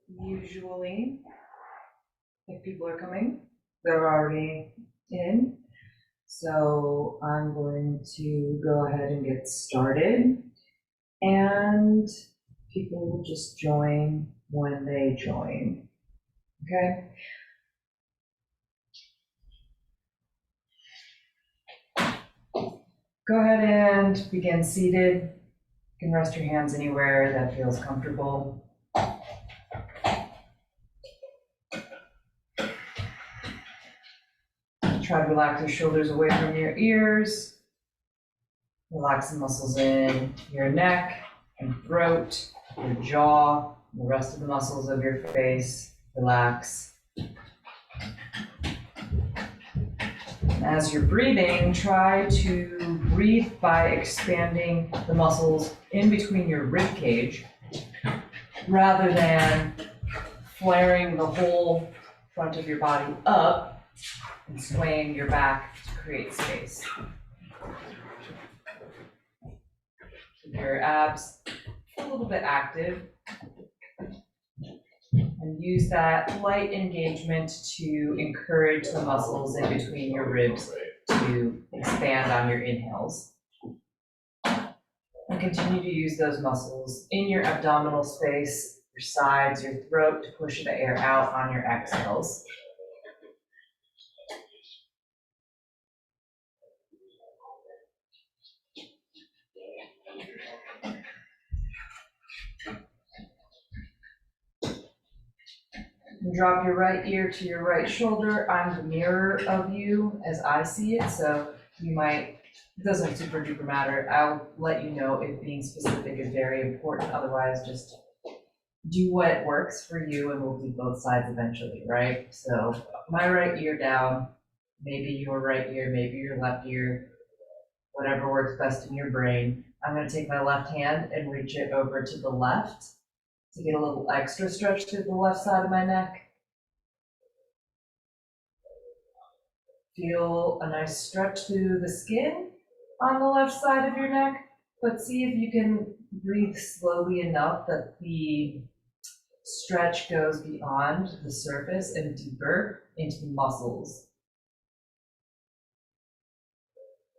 Usually, if people are coming, they're already in. So I'm going to go ahead and get started, and people will just join when they join. Okay? Go ahead and begin seated. You can rest your hands anywhere that feels comfortable. Try to relax your shoulders away from your ears. Relax the muscles in your neck and throat, your jaw, the rest of the muscles of your face. Relax. As you're breathing, try to breathe by expanding the muscles in between your rib cage rather than flaring the whole front of your body up and swaying your back to create space. Keep your abs a little bit active and use that light engagement to encourage the muscles in between your ribs to expand on your inhales. And continue to use those muscles in your abdominal space, your sides, your throat to push the air out on your exhales. Drop your right ear to your right shoulder. I'm the mirror of you as I see it, so you might, it doesn't super duper matter. I'll let you know if being specific is very important. Otherwise, just do what works for you and we'll do both sides eventually, right? So my right ear down, maybe your right ear, maybe your left ear, whatever works best in your brain. I'm going to take my left hand and reach it over to the left to get a little extra stretch to the left side of my neck. Feel a nice stretch through the skin on the left side of your neck, but see if you can breathe slowly enough that the stretch goes beyond the surface and deeper into the muscles.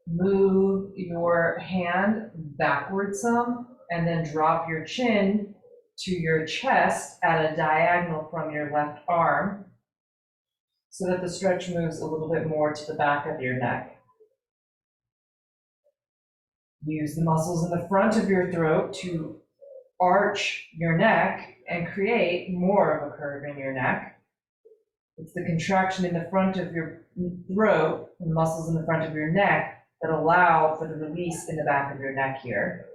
Move your hand backward some and then drop your chin to your chest at a diagonal from your left arm so that the stretch moves a little bit more to the back of your neck. Use the muscles in the front of your throat to arch your neck and create more of a curve in your neck. It's the contraction in the front of your throat, the muscles in the front of your neck, that allow for the release in the back of your neck here.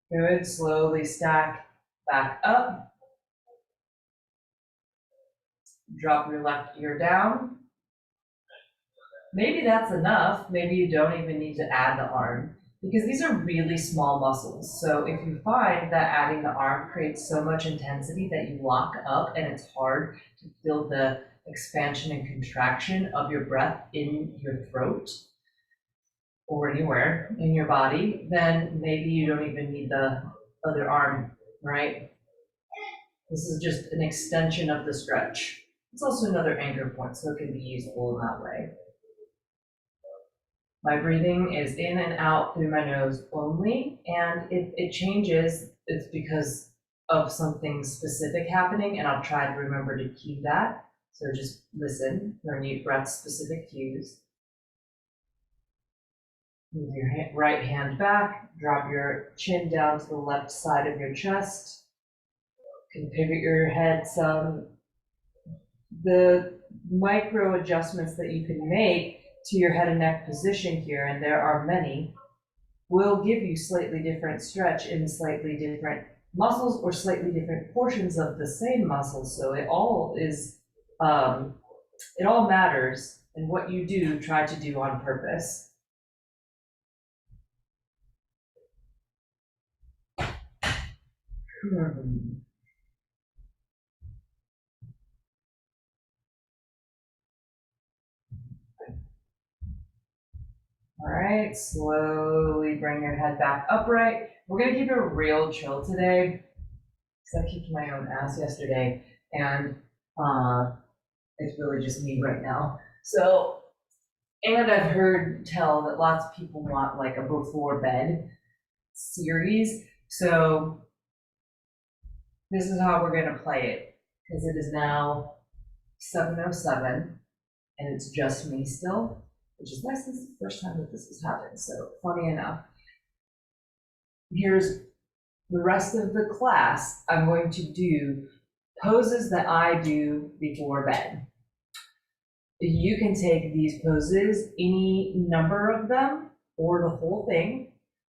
Good, slowly stack back up. Drop your left ear down. Maybe that's enough. Maybe you don't even need to add the arm because these are really small muscles. So if you find that adding the arm creates so much intensity that you lock up and it's hard to feel the expansion and contraction of your breath in your throat or anywhere in your body, then maybe you don't even need the other arm, right? This is just an extension of the stretch. It's also another anchor point, so it can be useful in that way. My breathing is in and out through my nose only, and if it changes, it's because of something specific happening, and I'll try to remember to cue that. So just listen for any breath-specific cues. Move your right hand back, drop your chin down to the left side of your chest. You can pivot your head some. The micro adjustments that you can make to your head and neck position here, and there are many, will give you slightly different stretch in slightly different muscles or slightly different portions of the same muscles. So it all is, it all matters, and what you do, try to do on purpose. All right, slowly bring your head back upright. We're gonna keep it real chill today, because I kicked my own ass yesterday, and it's really just me right now. So, and I've heard tell that lots of people want like a before bed series. So this is how we're gonna play it, because it is now 7:07 and it's just me still, which is nice. This is the first time that this has happened. So funny enough, here's the rest of the class. I'm going to do poses that I do before bed. You can take these poses, any number of them, or the whole thing,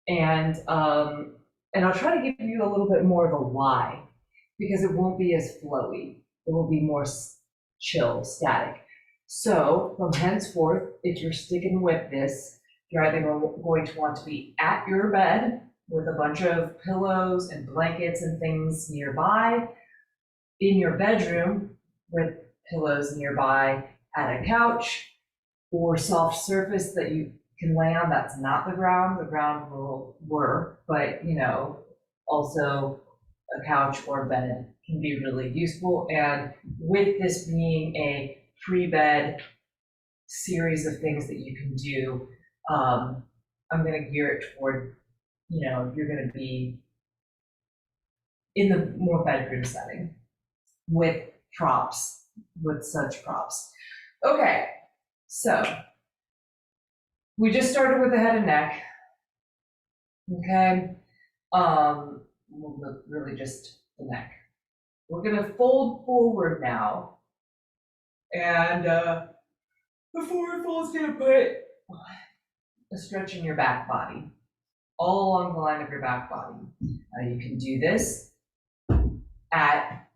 and I'll try to give you a little bit more of a why, because it won't be as flowy. It will be more chill, static. So from henceforth, if you're sticking with this, you're either going to want to be at your bed with a bunch of pillows and blankets and things nearby, in your bedroom with pillows nearby, at a couch or soft surface that you can lay on that's not the ground. The ground will work, but also a couch or bed can be really useful. And with this being a pre-bed series of things that you can do, I'm going to gear it toward, you're going to be in the more bedroom setting with props, with such props. Okay, so we just started with the head and neck. Okay, really just the neck. We're gonna fold forward now, and the forward fold is gonna put a stretch in your back body, all along the line of your back body. You can do this at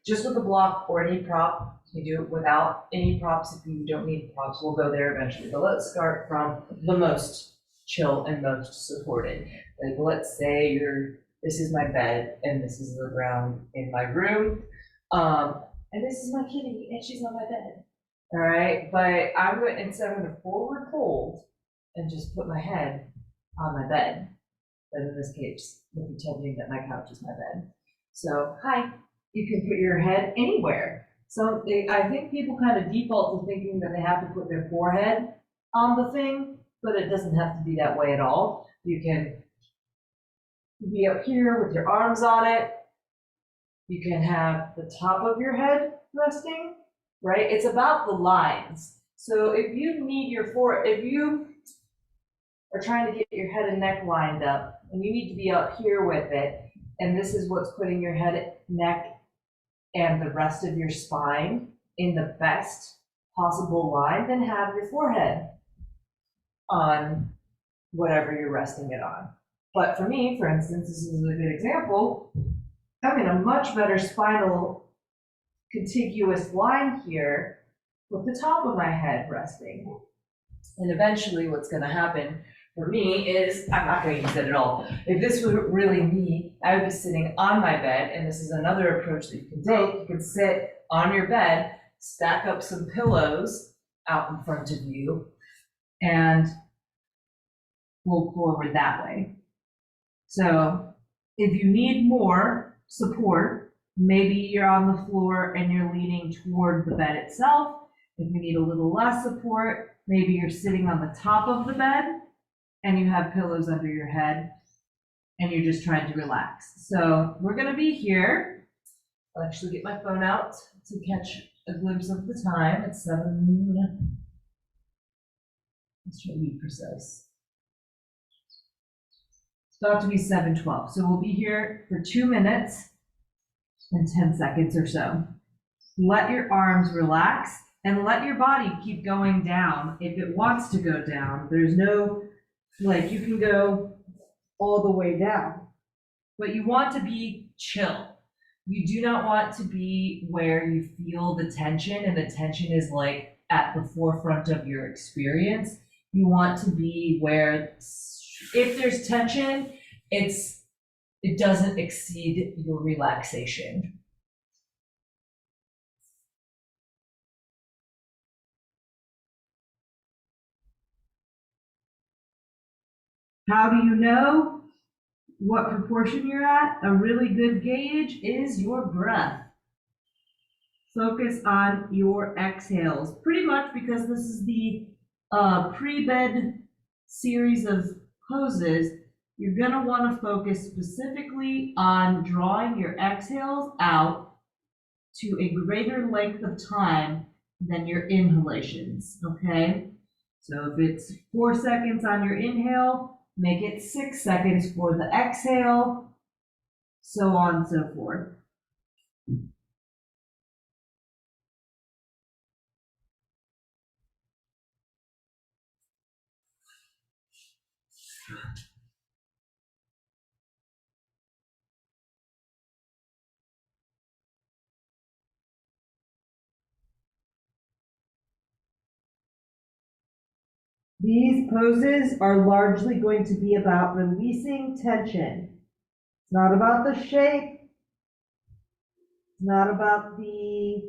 just with a block or any prop. You do it without any props if you don't need props. We'll go there eventually. But let's start from the most chill and most supported. Like, let's say this is my bed and this is the ground in my room. And this is my kitty and she's on my bed. All right, but instead I'm gonna forward fold and just put my head on my bed. But in this case, we're pretending that my couch is my bed. So, hi, you can put your head anywhere. So I think people kind of default to thinking that they have to put their forehead on the thing, but it doesn't have to be that way at all. You can be up here with your arms on it. You can have the top of your head resting, right? It's about the lines. So if you need if you are trying to get your head and neck lined up, and you need to be up here with it, and this is what's putting your head, neck, and the rest of your spine in the best possible line, then have your forehead on whatever you're resting it on. But for me, for instance, this is a good example. I'm in a much better spinal contiguous line here with the top of my head resting. And eventually what's going to happen for me is, I'm not going to use it at all. If this were really me, I would be sitting on my bed, and this is another approach that you can take. You can sit on your bed, stack up some pillows out in front of you, and move forward that way. So if you need more support, maybe you're on the floor and you're leaning toward the bed itself. If you need a little less support, maybe you're sitting on the top of the bed and you have pillows under your head and you're just trying to relax. So we're gonna be here. I'll actually get my phone out to catch a glimpse of the time. It's 7, let's try to be precise. It's about to be 7:12. So we'll be here for 2 minutes and 10 seconds or so. Let your arms relax and let your body keep going down if it wants to go down. There's no, you can go all the way down, but you want to be chill. You do not want to be where you feel the tension and the tension is like at the forefront of your experience. You want to be where if there's tension, it doesn't exceed your relaxation. How do you know? what proportion you're at, a really good gauge is your breath. Focus on your exhales, pretty much because this is the pre-bed series of poses. You're gonna wanna focus specifically on drawing your exhales out to a greater length of time than your inhalations, okay? So if it's 4 seconds on your inhale, make it 6 seconds for the exhale, so on and so forth. These poses are largely going to be about releasing tension. It's not about the shape, it's not about the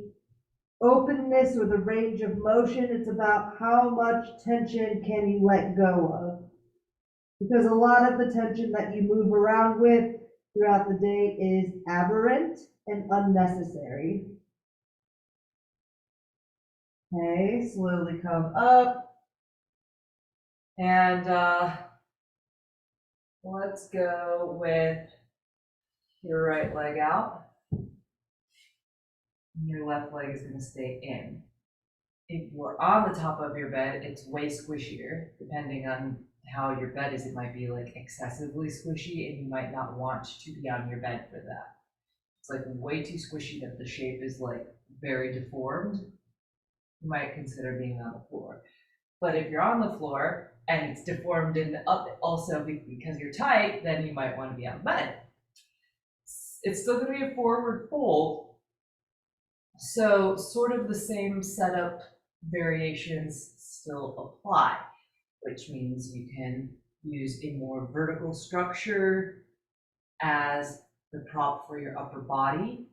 openness or the range of motion, it's about how much tension can you let go of. Because a lot of the tension that you move around with throughout the day is aberrant and unnecessary. Okay, slowly come up. And let's go with your right leg out. Your left leg is going to stay in. If you're on the top of your bed, it's way squishier, depending on how your bed is. It might be like excessively squishy, and you might not want to be on your bed for that. It's like way too squishy that the shape is like very deformed. You might consider being on the floor. But if you're on the floor and it's deformed and up also because you're tight, then you might want to be on the bed. It's still going to be a forward fold. So sort of the same setup variations still apply, which means you can use a more vertical structure as the prop for your upper body,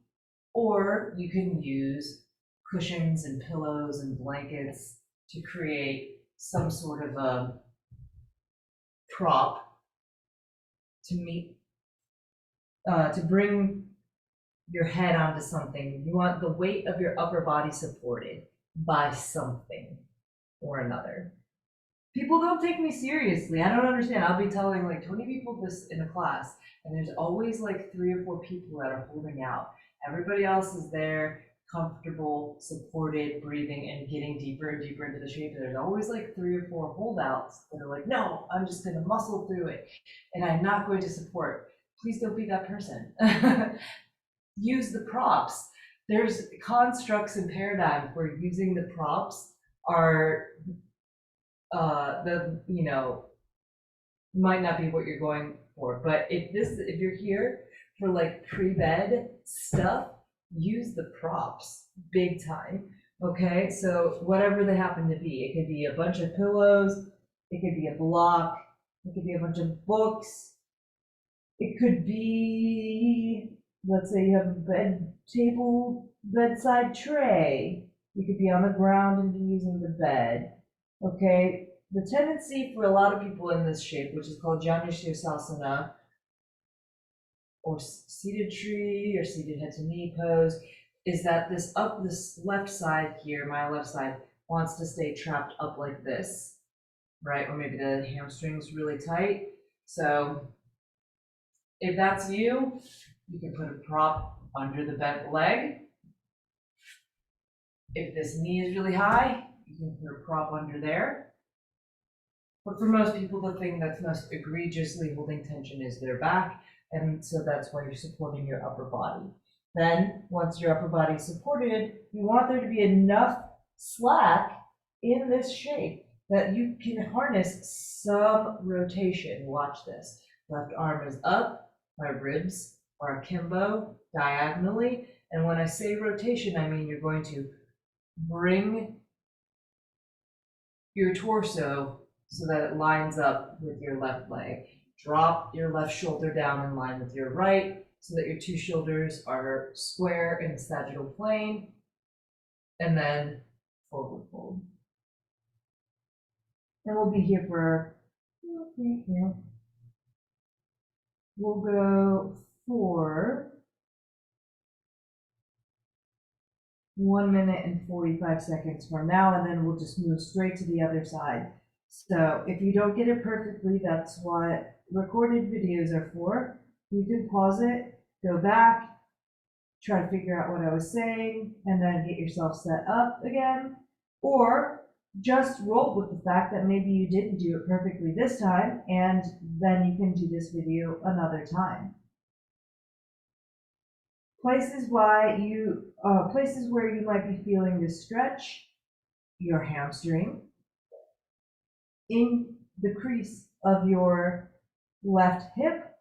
or you can use cushions and pillows and blankets to create some sort of a prop to bring your head onto something. You want the weight of your upper body supported by something or another. People don't take me seriously. I don't understand. I'll be telling like 20 people this in a class, and there's always like 3 or 4 people that are holding out. Everybody else is there, comfortable, supported, breathing, and getting deeper and deeper into the shape. There's always like 3 or 4 holdouts that are like, no, I'm just going to muscle through it, and I'm not going to support. Please don't be that person. Use the props. There's constructs and paradigms where using the props are might not be what you're going for, but if you're here for like pre-bed stuff, use the props big time. Okay, so whatever they happen to be, it could be a bunch of pillows, it could be a block, it could be a bunch of books, it could be, let's say you have a bedside tray. You could be on the ground and be using the bed. Okay, the tendency for a lot of people in this shape, which is called Janu Sirsasana, or seated tree, or seated head to knee pose, is that this left side here, my left side, wants to stay trapped up like this, right? Or maybe the hamstring's really tight. So if that's you, you can put a prop under the bent leg. If this knee is really high, you can put a prop under there. But for most people, the thing that's most egregiously holding tension is their back, and so that's why you're supporting your upper body. Then, once your upper body is supported, you want there to be enough slack in this shape that you can harness some rotation. Watch this. Left arm is up, my ribs are akimbo, diagonally, and when I say rotation, I mean you're going to bring your torso so that it lines up with your left leg. Drop your left shoulder down in line with your right so that your 2 shoulders are square in the sagittal plane, and then forward fold. And we'll be here for, we'll go for 1 minute and 45 seconds from now, and then we'll just move straight to the other side. So if you don't get it perfectly, that's what recorded videos are for. You can pause it, go back, try to figure out what I was saying, and then get yourself set up again. Or just roll with the fact that maybe you didn't do it perfectly this time, and then you can do this video another time. Places where you might be feeling this stretch: your hamstring, in the crease of your left hip,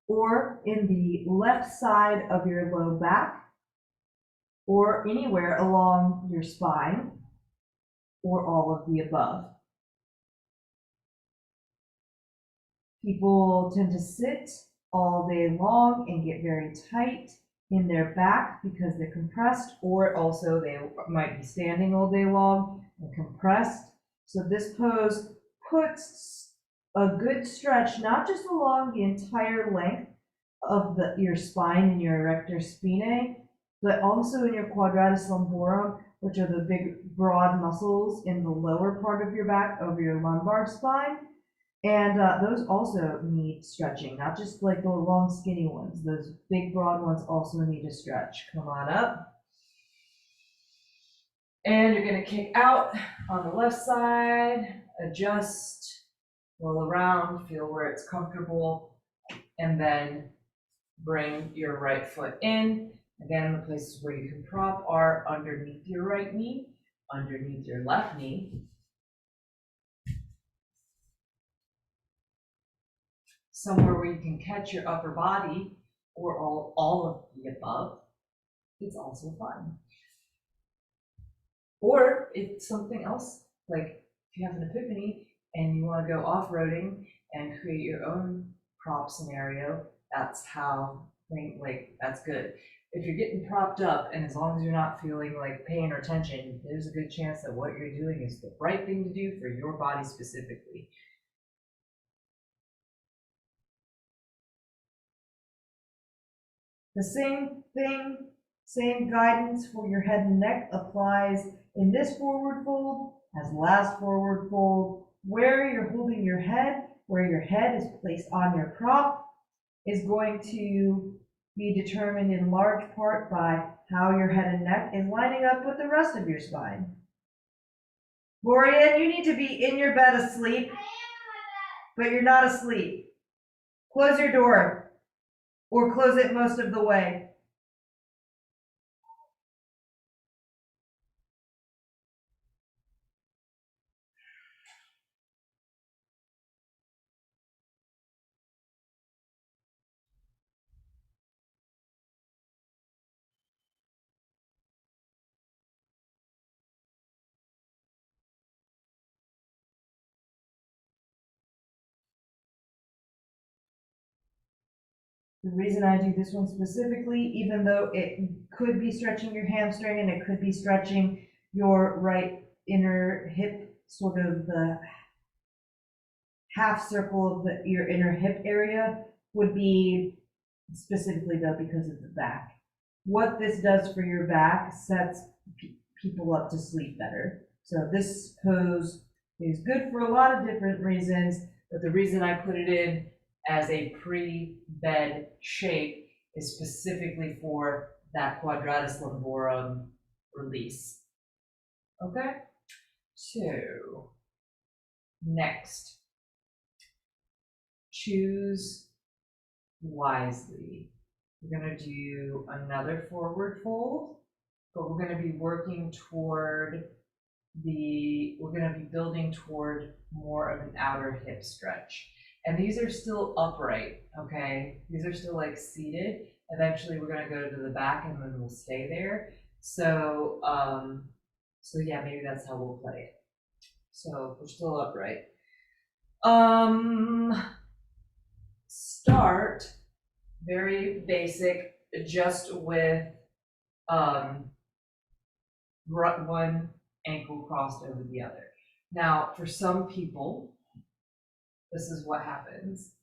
or in the left side of your low back, or anywhere along your spine, or all of the above. People tend to sit all day long and get very tight in their back because they're compressed, or also they might be standing all day long and compressed. So this pose puts a good stretch, not just along the entire length of your spine and your erector spinae, but also in your quadratus lumborum, which are the big broad muscles in the lower part of your back over your lumbar spine. And those also need stretching, not just like the long skinny ones. Those big broad ones also need to stretch. Come on up. And you're gonna kick out on the left side, adjust, roll around, feel where it's comfortable, and then bring your right foot in. Again, the places where you can prop are underneath your right knee, underneath your left knee, somewhere where you can catch your upper body, or all of the above. It's also fun. Or if something else, like if you have an epiphany and you want to go off-roading and create your own prop scenario, that's that's good. If you're getting propped up, and as long as you're not feeling like pain or tension, there's a good chance that what you're doing is the right thing to do for your body specifically. The same thing, same guidance for your head and neck applies in this forward fold as last forward fold. Where you're holding your head, where your head is placed on your prop, is going to be determined in large part by how your head and neck is lining up with the rest of your spine. Lorian, you need to be in your bed asleep, but you're not asleep. Close your door, or close it most of the way. The reason I do this one specifically, even though it could be stretching your hamstring and it could be stretching your right inner hip, sort of the half circle of your inner hip area, would be specifically though because of the back. What this does for your back sets people up to sleep better. So this pose is good for a lot of different reasons, but the reason I put it in as a pre-bed shape is specifically for that quadratus lumborum release. Okay? So, next, choose wisely. We're going to do another forward fold, but we're going to be working toward we're going to be building toward more of an outer hip stretch. And these are still upright, okay? These are still like seated. Eventually we're going to go to the back and then we'll stay there. So, yeah, maybe that's how we'll play it. So we're still upright. Start very basic, just with one ankle crossed over the other. Now, for some people, this is what happens.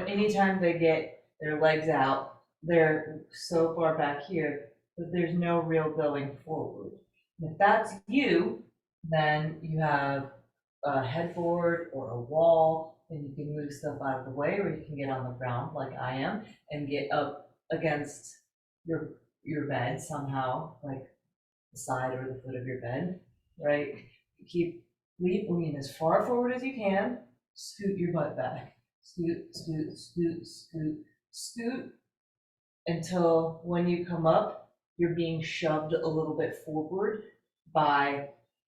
anytime they get their legs out, they're so far back here that there's no real going forward. And if that's you, then you have a headboard or a wall, and you can move stuff out of the way, or you can get on the ground like I am and get up against your your bed somehow, like the side or the foot of your bed, right? Keep lean as far forward as you can, scoot your butt back. Scoot, scoot, scoot, scoot, scoot until when you come up, you're being shoved a little bit forward by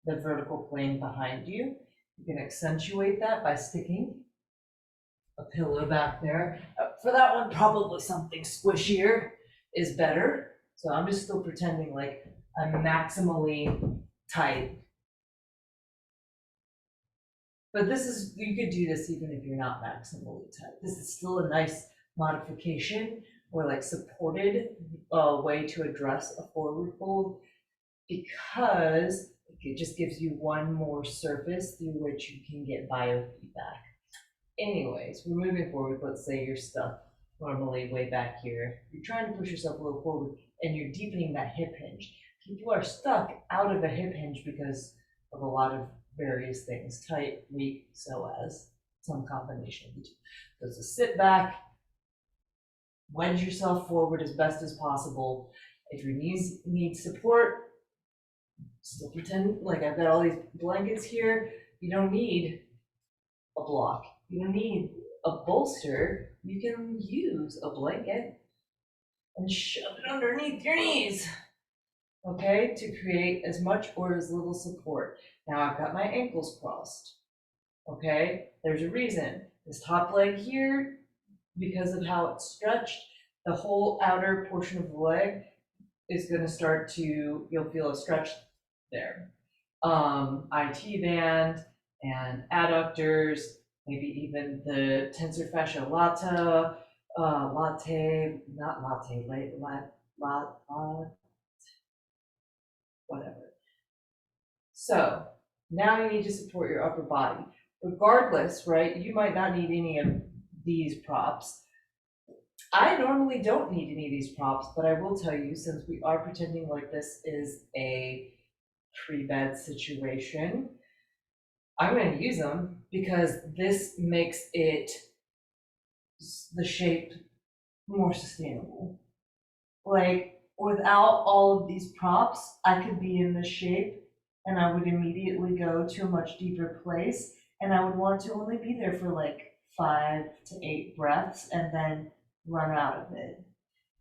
the vertical plane behind you. You can accentuate that by sticking a pillow back there. For that one, probably something squishier is better. So I'm just still pretending like I'm maximally tight. But this is, you could do this even if you're not maximally tight. This is still a nice modification or like supported way to address a forward fold because it just gives you one more surface through which you can get biofeedback. Anyways, we're moving forward. Let's say you're stuck normally way back here. You're trying to push yourself a little forward and you're deepening that hip hinge. People are stuck out of a hip hinge because of a lot of various things, tight, weak, psoas, some combination of the two. So to sit back, wedge yourself forward as best as possible. If your knees need support, still pretend like I've got all these blankets here. You don't need a block. You don't need a bolster. You can use a blanket and shove it underneath your knees, okay, to create as much or as little support. Now I've got my ankles crossed, okay? There's a reason. This top leg here, because of how it's stretched, the whole outer portion of the leg is gonna start to, you'll feel a stretch there. IT band and adductors, maybe even the tensor fascia lata, whatever. So now you need to support your upper body. Regardless, right, you might not need any of these props. I normally don't need any of these props, but I will tell you, since we are pretending like this is a pre-bed situation, I'm going to use them because this makes it the shape more sustainable. Like without all of these props, I could be in this shape and I would immediately go to a much deeper place and I would want to only be there for like 5 to 8 breaths and then run out of it.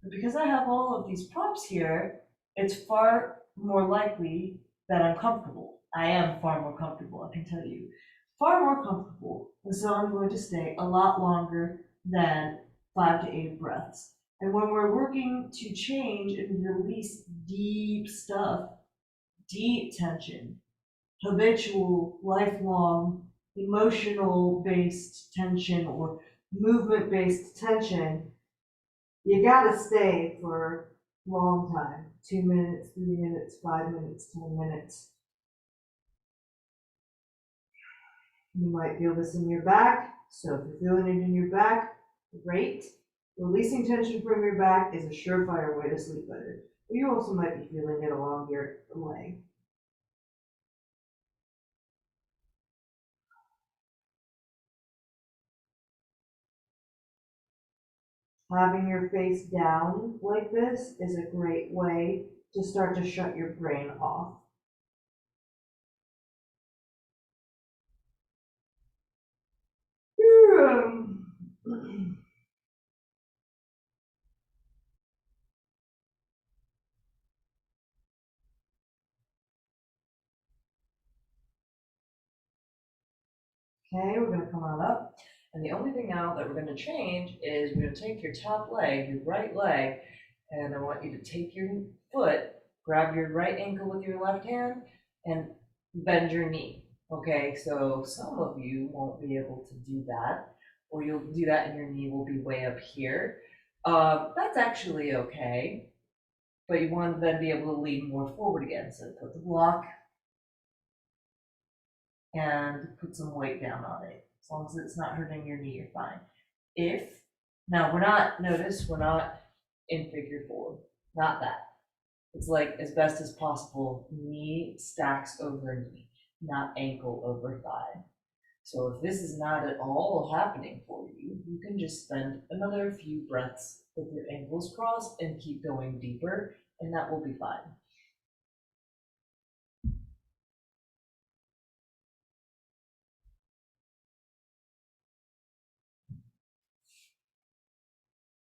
But because I have all of these props here, it's far more likely that I'm comfortable. I am far more comfortable, I can tell you. Far more comfortable. And so I'm going to stay a lot longer than 5 to 8 breaths. And when we're working to change and release deep stuff, deep tension, habitual, lifelong, emotional based tension or movement based tension, you gotta stay for a long time. 2 minutes, 3 minutes, 5 minutes, 10 minutes. You might feel this in your back. So if you're feeling it in your back, great. Releasing tension from your back is a surefire way to sleep better. But you also might be feeling it along your leg. Having your face down like this is a great way to start to shut your brain off. Okay, we're gonna come on up. And the only thing now that we're gonna change is we're gonna take your top leg, your right leg, and I want you to take your foot, grab your right ankle with your left hand, and bend your knee. Okay, so some of you won't be able to do that, or you'll do that and your knee will be way up here. That's actually okay, but you want to then be able to lean more forward again. So put the block and put some weight down on it. As long as it's not hurting your knee, you're fine. Now we're not, notice, we're not in figure four, not that. It's like as best as possible, knee stacks over knee, not ankle over thigh. So if this is not at all happening for you, you can just spend another few breaths with your ankles crossed and keep going deeper, and that will be fine.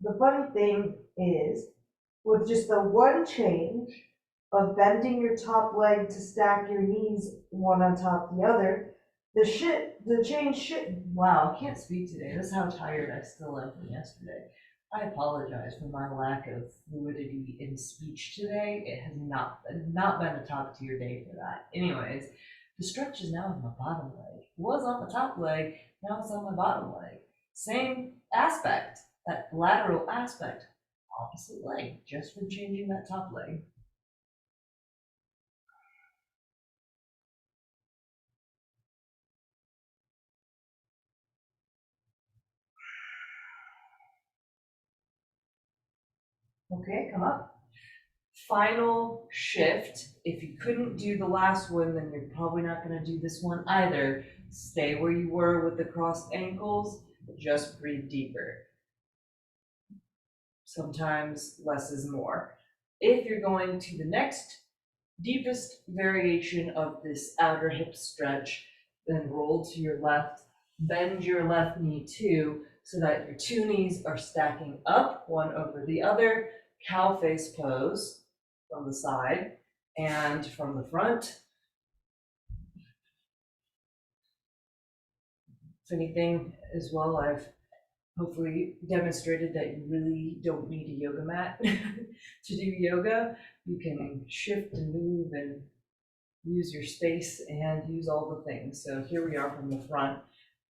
The funny thing is, with just the one change of bending your top leg to stack your knees one on top of the other, the change shit. Wow, I can't speak today. This is how tired I still am from yesterday. I apologize for my lack of fluidity in speech today. It has not been a top tier day for that. Anyways, the stretch is now on my bottom leg. It was on the top leg, now it's on my bottom leg. Same aspect, that lateral aspect, opposite leg, just from changing that top leg. Okay, come up. Final shift. If you couldn't do the last one, then you're probably not going to do this one either. Stay where you were with the crossed ankles, just breathe deeper. Sometimes less is more. If you're going to the next deepest variation of this outer hip stretch, then roll to your left, bend your left knee too, so that your two knees are stacking up, one over the other, cow face pose from the side and from the front. If anything, as well, I've hopefully demonstrated that you really don't need a yoga mat to do yoga. You can shift and move and use your space and use all the things. So here we are from the front,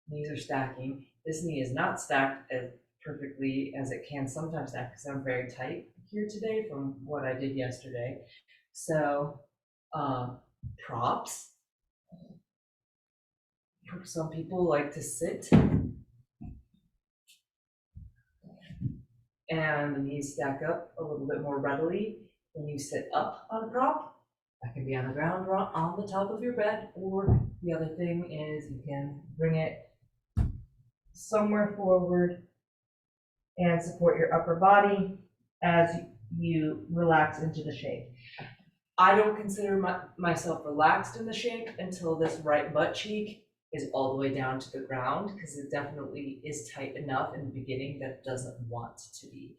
knees are stacking. This knee is not stacked as perfectly as it can sometimes stack because I'm very tight here today from what I did yesterday. So props. Some people like to sit and the knees stack up a little bit more readily when you sit up on a prop. That can be on the ground or on the top of your bed, or the other thing is you can bring it somewhere forward and support your upper body as you relax into the shape. I don't consider myself relaxed in the shape until this right butt cheek is all the way down to the ground, because it definitely is tight enough in the beginning that it doesn't want to be.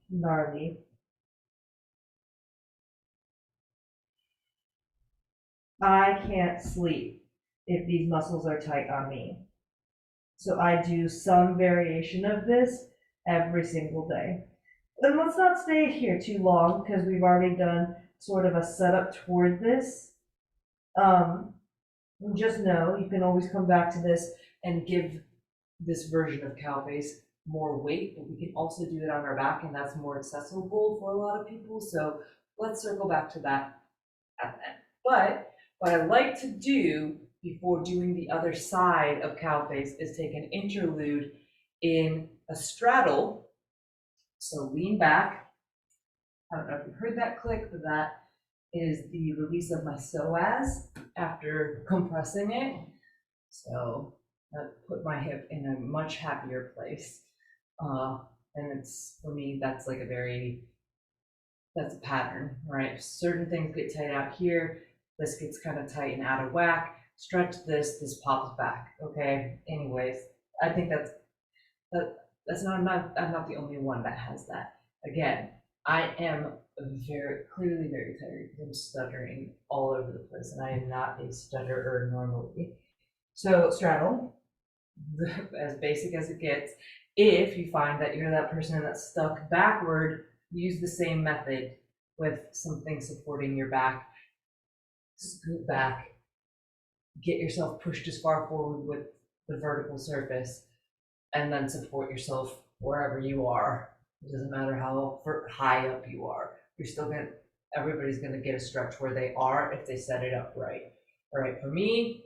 Gnarly. I can't sleep if these muscles are tight on me. So I do some variation of this every single day. And let's not stay here too long because we've already done sort of a setup toward this. Just know you can always come back to this and give this version of cow face more weight, but we can also do it on our back, and that's more accessible for a lot of people. So let's circle back to that at the end. But what I like to do before doing the other side of cow face is take an interlude in a straddle. So lean back. I don't know if you heard that click, but that is the release of my psoas after compressing it. So that put my hip in a much happier place. And it's, for me, that's like that's a pattern, right? Certain things get tight out here, this gets kind of tight and out of whack, stretch this pops back, okay? Anyways, I think that's not, I'm not the only one that has that. Again, I am clearly very tired because I'm stuttering all over the place, and I am not a stutterer normally. So straddle, as basic as it gets. If you find that you're that person that's stuck backward, use the same method with something supporting your back. Scoot back, get yourself pushed as far forward with the vertical surface, and then support yourself wherever you are. It doesn't matter how high up you are. You're still going to, everybody's gonna get a stretch where they are if they set it up right. All right, for me,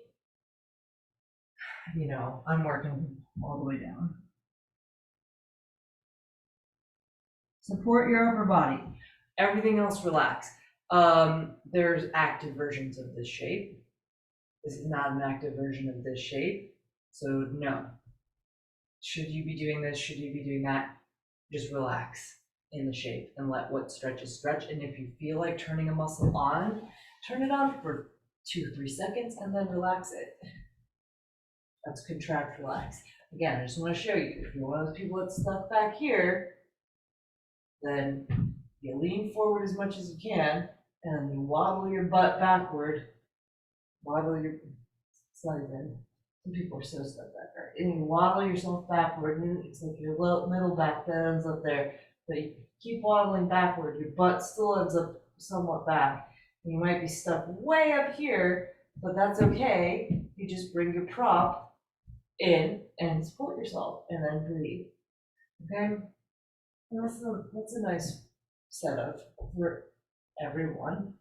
I'm working all the way down. Support your upper body. Everything else relax. There's active versions of this shape. This is not an active version of this shape. So no. Should you be doing this? Should you be doing that? Just relax in the shape and let what stretches stretch. And if you feel like turning a muscle on, turn it on for 2-3 seconds and then relax it. That's contract, relax. Again, I just want to show you, if you're one of those people that's stuck back here, then you lean forward as much as you can and you waddle your butt backward. It's not even, some people are so stuck back there. And you waddle yourself backward, and it's like your middle back bends up there, but you keep waddling backward, your butt still ends up somewhat back. And you might be stuck way up here, but that's okay. You just bring your prop in and support yourself, and then breathe. Okay? And that's a nice setup for everyone.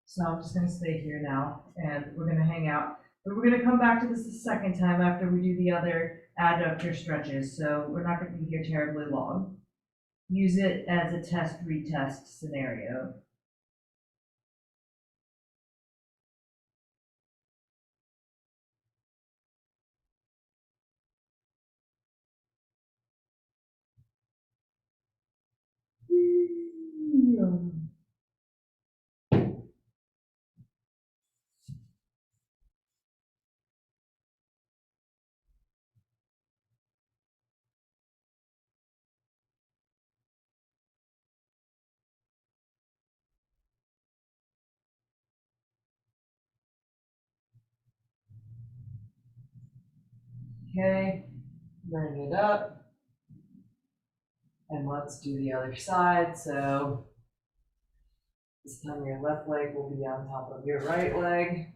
So I'm just going to stay here now, and we're going to hang out. But we're going to come back to this the second time after we do the other adductor stretches, so we're not going to be here terribly long. Use it as a test-retest scenario. Okay, bring it up. And let's do the other side. So this time your left leg will be on top of your right leg.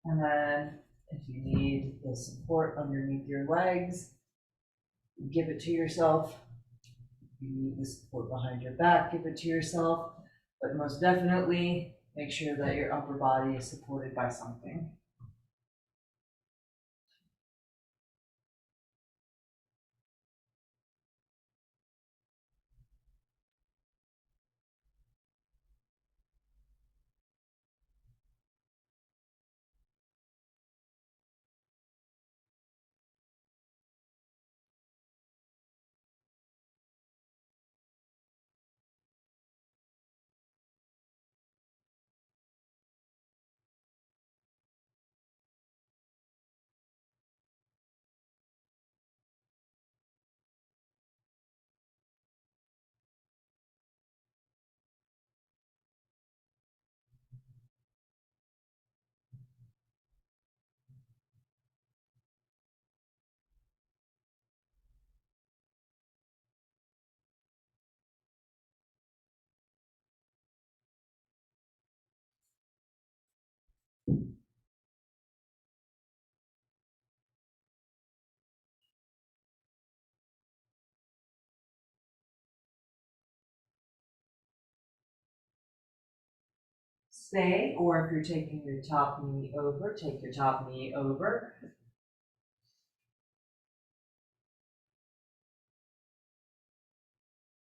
And then if you need the support underneath your legs, give it to yourself. If you need the support behind your back, give it to yourself. But most definitely, make sure that your upper body is supported by something. Stay, or if you're taking your top knee over, take your top knee over.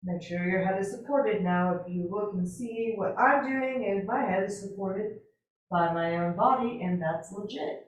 Make sure your head is supported. Now, if you look and see what I'm doing is my head is supported by my own body, and that's legit.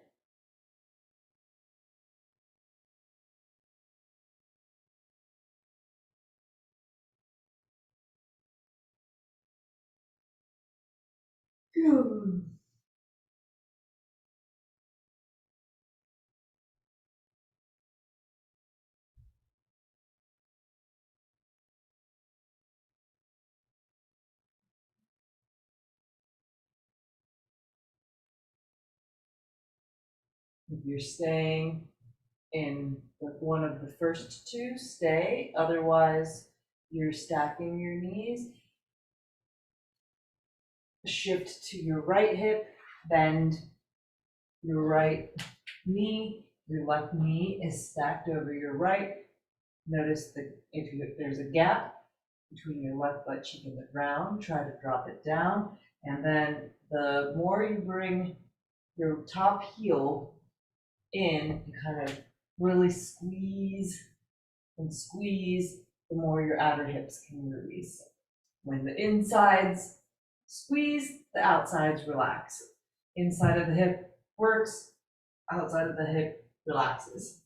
If you're staying in one of the first two, stay. Otherwise, you're stacking your knees. Shift to your right hip Bend your right knee, your left knee is stacked over your right. Notice that if there's a gap between your left butt cheek and the ground, try to drop it down. And then the more you bring your top heel in and kind of really squeeze and squeeze, the more your outer hips can release. When the insides squeeze, the outsides relax. Inside of the hip works, outside of the hip relaxes.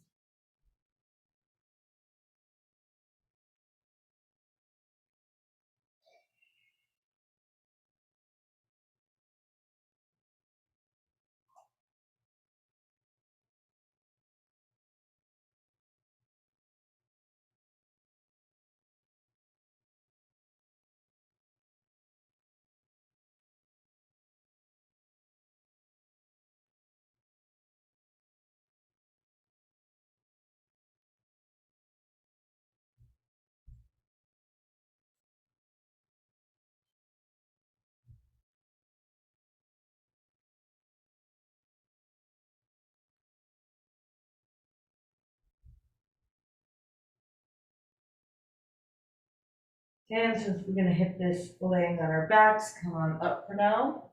And since we're gonna hit this laying on our backs, come on up for now.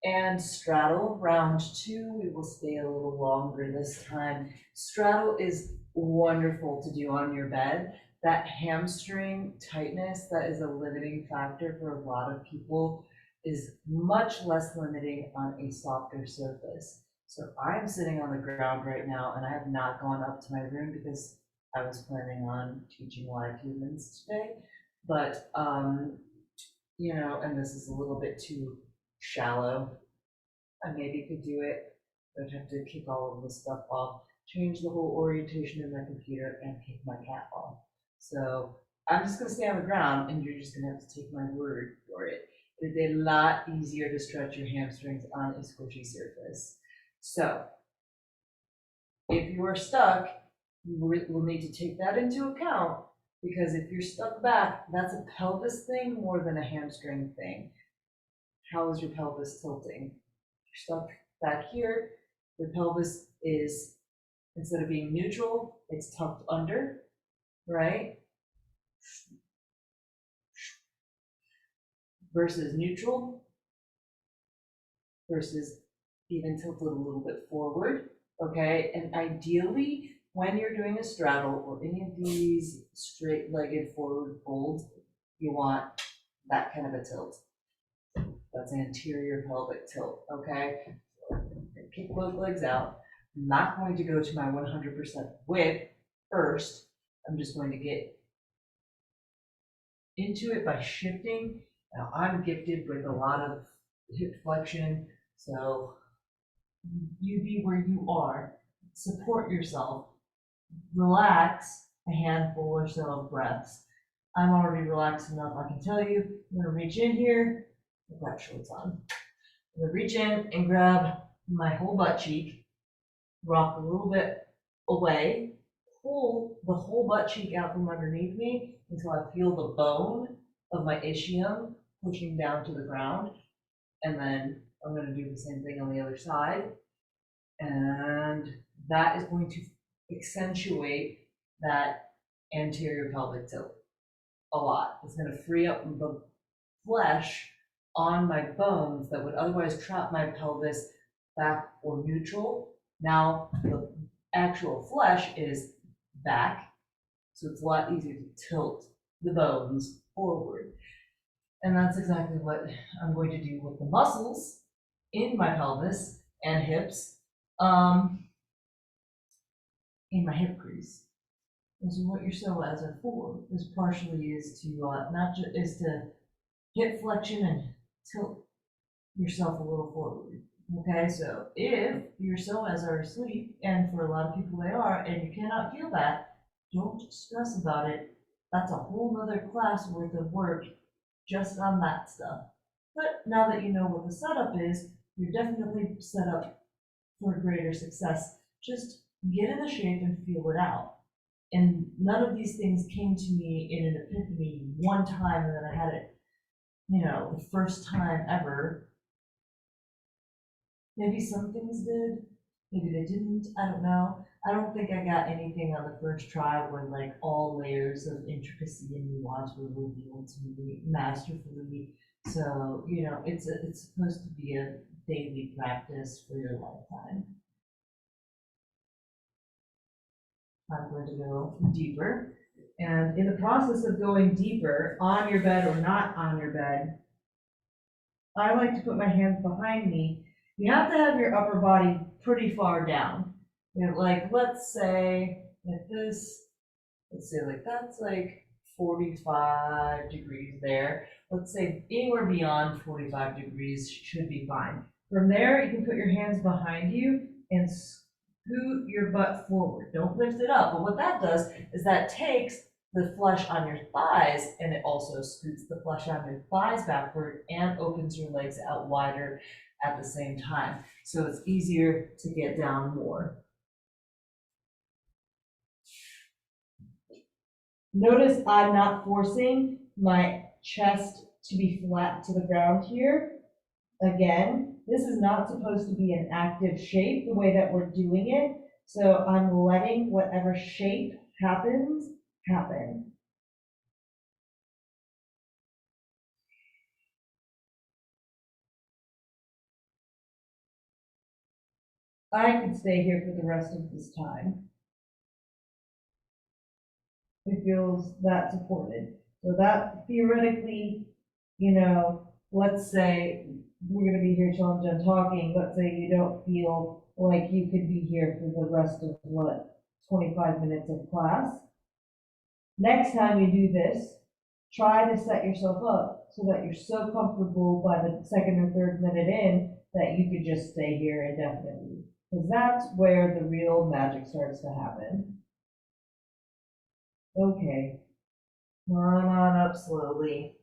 And straddle, round two, we will stay a little longer this time. Straddle is wonderful to do on your bed. That hamstring tightness that is a limiting factor for a lot of people is much less limiting on a softer surface. So I'm sitting on the ground right now and I have not gone up to my room because I was planning on teaching live humans today. But, and this is a little bit too shallow. I maybe could do it, but I'd have to kick all of this stuff off, change the whole orientation of my computer, and kick my cat off. So I'm just gonna stay on the ground, and you're just gonna have to take my word for it. It's a lot easier to stretch your hamstrings on a squishy surface. So if you are stuck, you will need to take that into account, because if you're stuck back, that's a pelvis thing more than a hamstring thing. How is your pelvis tilting? You're stuck back here, the pelvis is, instead of being neutral, it's tucked under, right? Versus neutral, versus even tilted a little bit forward, okay? And ideally, when you're doing a straddle or any of these straight-legged forward folds, you want that kind of a tilt. That's anterior pelvic tilt, okay? Kick both legs out. I'm not going to go to my 100% width first. I'm just going to get into it by shifting. Now I'm gifted with a lot of hip flexion, so you be where you are. Support yourself. Relax a handful or so of breaths. I'm already relaxed enough, I can tell you. I'm gonna reach in here. I've got shorts on. I'm gonna reach in and grab my whole butt cheek, rock a little bit away, pull the whole butt cheek out from underneath me until I feel the bone of my ischium pushing down to the ground. And then I'm gonna do the same thing on the other side. And that is going to accentuate that anterior pelvic tilt a lot. It's gonna free up the flesh on my bones that would otherwise trap my pelvis back or neutral. Now the actual flesh is back, so it's a lot easier to tilt the bones forward. And that's exactly what I'm going to do with the muscles in my pelvis and hips, in my hip crease. And so what your psoas are for is partially is to not just is to hip flexion and tilt yourself a little forward. Okay, so if your psoas are asleep, and for a lot of people they are, and you cannot feel that, don't stress about it. That's a whole nother class worth of work just on that stuff. But now that you know what the setup is, you're definitely set up for greater success. Just get in the shape and feel it out. And none of these things came to me in an epiphany one time and then I had it, the first time ever. Maybe some things did, maybe they didn't, I don't know. I don't think I got anything on the first try when like all layers of intricacy and nuance were revealed to me masterfully. So, you know, it's supposed to be a daily practice for your lifetime. I'm going to go deeper. And in the process of going deeper, on your bed or not on your bed, I like to put my hands behind me. You have to have your upper body pretty far down. You know, like, let's say, like this, let's say like that's like 45 degrees there. Let's say anywhere beyond 45 degrees should be fine. From there, you can put your hands behind you and scoot your butt forward. Don't lift it up. But what that does is that takes the flesh on your thighs and it also scoots the flesh on your thighs backward and opens your legs out wider at the same time. So it's easier to get down more. Notice I'm not forcing my chest to be flat to the ground here. Again, this is not supposed to be an active shape the way that we're doing it. So I'm letting whatever shape happens, happen. I could stay here for the rest of this time. It feels that supported. So that theoretically, you know, let's say we're gonna be here till I'm done talking, let's say you don't feel like you could be here for the rest of what, 25 minutes of class. Next time you do this, try to set yourself up so that you're so comfortable by the second or third minute in that you could just stay here indefinitely. Because that's where the real magic starts to happen. Okay, come on up slowly.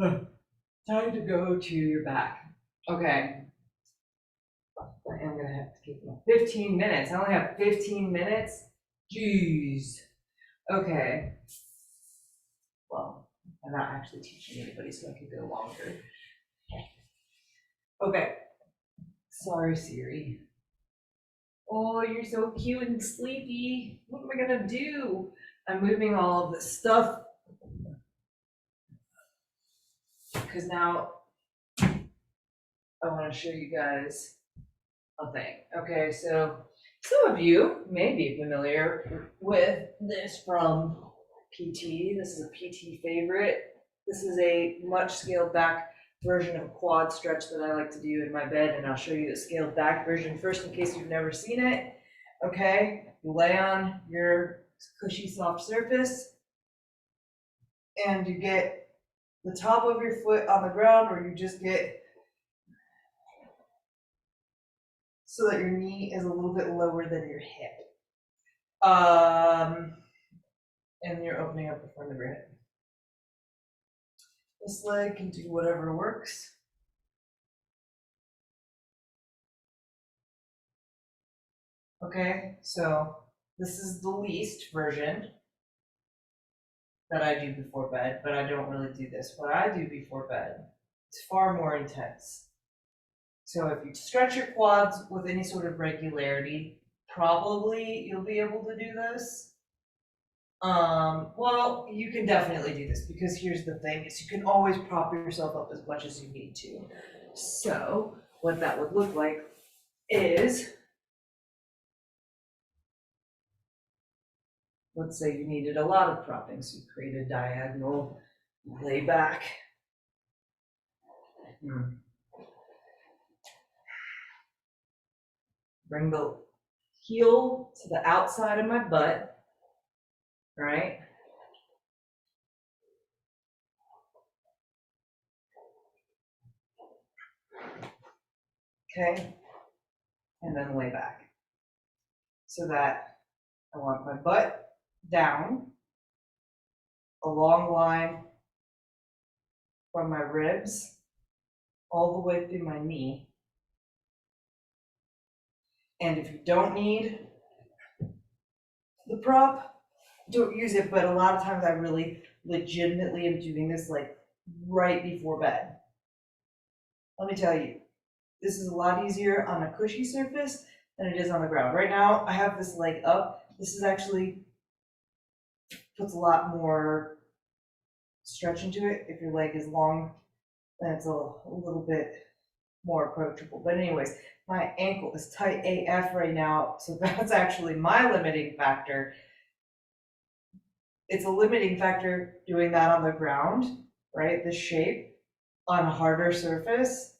Time to go to your back. Okay. I am gonna have to keep them 15 minutes. I only have 15 minutes. Jeez. Okay. Well, I'm not actually teaching anybody, so I could go longer. Okay. Sorry, Siri. Oh, you're so cute and sleepy. What am I gonna do? I'm moving all of this stuff because now I want to show you guys a thing. Okay, so some of you may be familiar with this from PT. This is a PT favorite. This is a much scaled back version of a quad stretch that I like to do in my bed, and I'll show you the scaled back version first in case you've never seen it. Okay, you lay on your cushy soft surface and you get the top of your foot on the ground, or you just get so that your knee is a little bit lower than your hip. And you're opening up the front of your hip. This leg can do whatever works. Okay, so this is the least version that I do before bed, but I don't really do this. What I do before bed is far more intense. So if you stretch your quads with any sort of regularity, probably you'll be able to do this. Well, you can definitely do this because here's the thing, is you can always prop yourself up as much as you need to. So what that would look like is, let's say you needed a lot of propping, so you create a diagonal lay back. Bring the heel to the outside of my butt, right? Okay, and then lay back. So that I want my butt down, a long line from my ribs all the way through my knee. And if you don't need the prop, don't use it, but a lot of times I really legitimately am doing this like right before bed. Let me tell you, this is a lot easier on a cushy surface than it is on the ground. Right now, I have this leg up. This is actually puts a lot more stretch into it. If your leg is long, then it's a little bit more approachable. But anyways, my ankle is tight AF right now, so that's actually my limiting factor. It's a limiting factor doing that on the ground, right? The shape on a harder surface.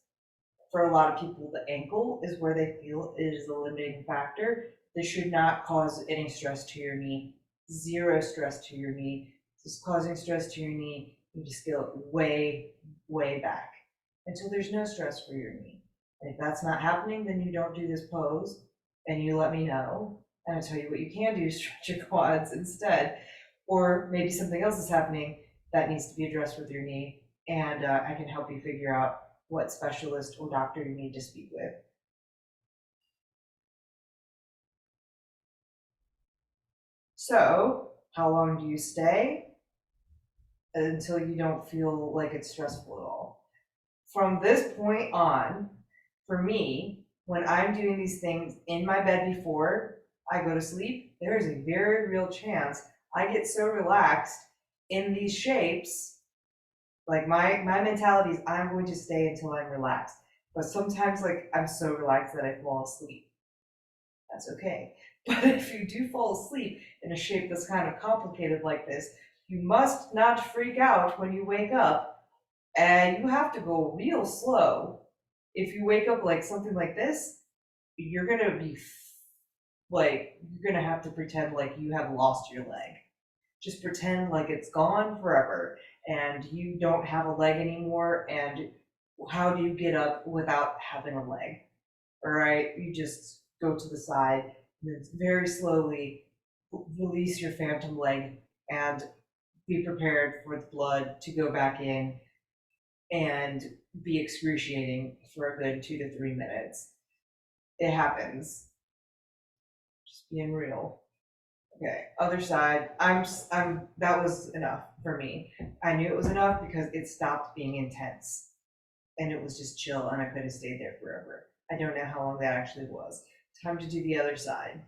For a lot of people, the ankle is where they feel it is a limiting factor. This should not cause any stress to your knee. Zero stress to your knee. If it's causing stress to your knee, you just scale it way, way back until there's no stress for your knee. And if that's not happening, then you don't do this pose and you let me know. And I'll tell you what you can do, stretch your quads instead. Or maybe something else is happening that needs to be addressed with your knee. And I can help you figure out what specialist or doctor you need to speak with. So, how long do you stay? Until you don't feel like it's stressful at all. From this point on, for me, when I'm doing these things in my bed before I go to sleep, there is a very real chance I get so relaxed in these shapes. Like my mentality is I'm going to stay until I'm relaxed. But sometimes like I'm so relaxed that I fall asleep. That's okay. But if you do fall asleep in a shape that's kind of complicated like this, you must not freak out when you wake up, and you have to go real slow. If you wake up like something like this, you're gonna be like, you're gonna have to pretend like you have lost your leg. Just pretend like it's gone forever and you don't have a leg anymore. And how do you get up without having a leg? All right, you just go to the side and then very slowly release your phantom leg and be prepared for the blood to go back in and be excruciating for a good 2 to 3 minutes. It happens. Just being real. Okay, other side. That was enough for me. I knew it was enough because it stopped being intense and it was just chill and I could have stayed there forever. I don't know how long that actually was. Time to do the other side.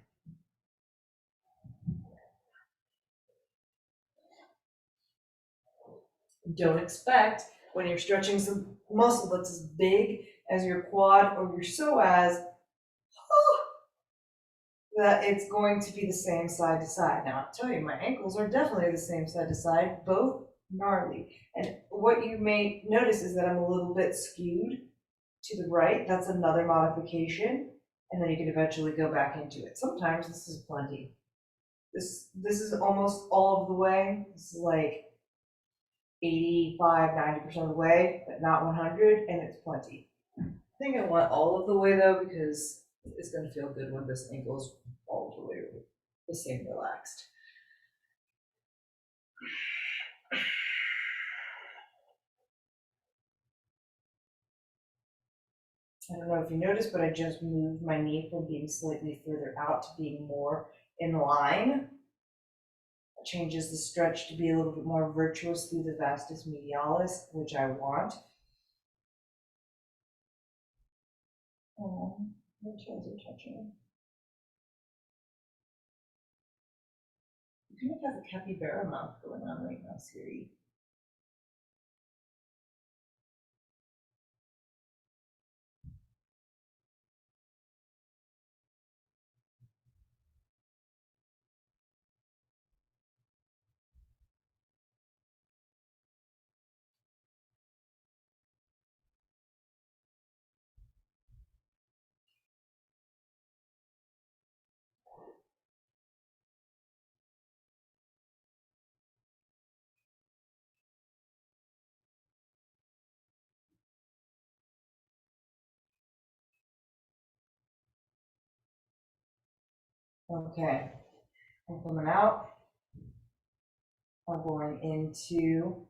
Don't expect when you're stretching some muscle that's as big as your quad or your psoas that it's going to be the same side to side. Now, I'll tell you, my ankles are definitely the same side to side, both gnarly. And what you may notice is that I'm a little bit skewed to the right. That's another modification. And then you can eventually go back into it. Sometimes this is plenty. This is almost all of the way. This is like 85, 90% of the way, but not 100, and it's plenty. I think I want all of the way though, because it's gonna feel good when this ankle is all the way the same relaxed. I don't know if you noticed, but I just moved my knee from being slightly further out to being more in line. It changes the stretch to be a little bit more virtuous through the vastus medialis, which I want. Oh, my toes are touching. You kind of have a capybara mouth going on right now, Siri. Okay, I'm coming out. I'm going into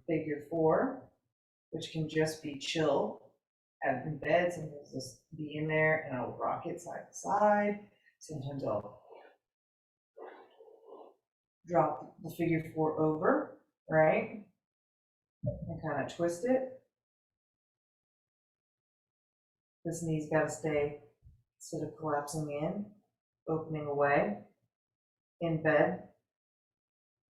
figure four, which can just be chill in bed. Sometimes just be in there and I'll rock it side to side. Sometimes I'll drop the figure four over right? And kind of twist it. This knee's got to stay, instead of collapsing in, opening away in bed.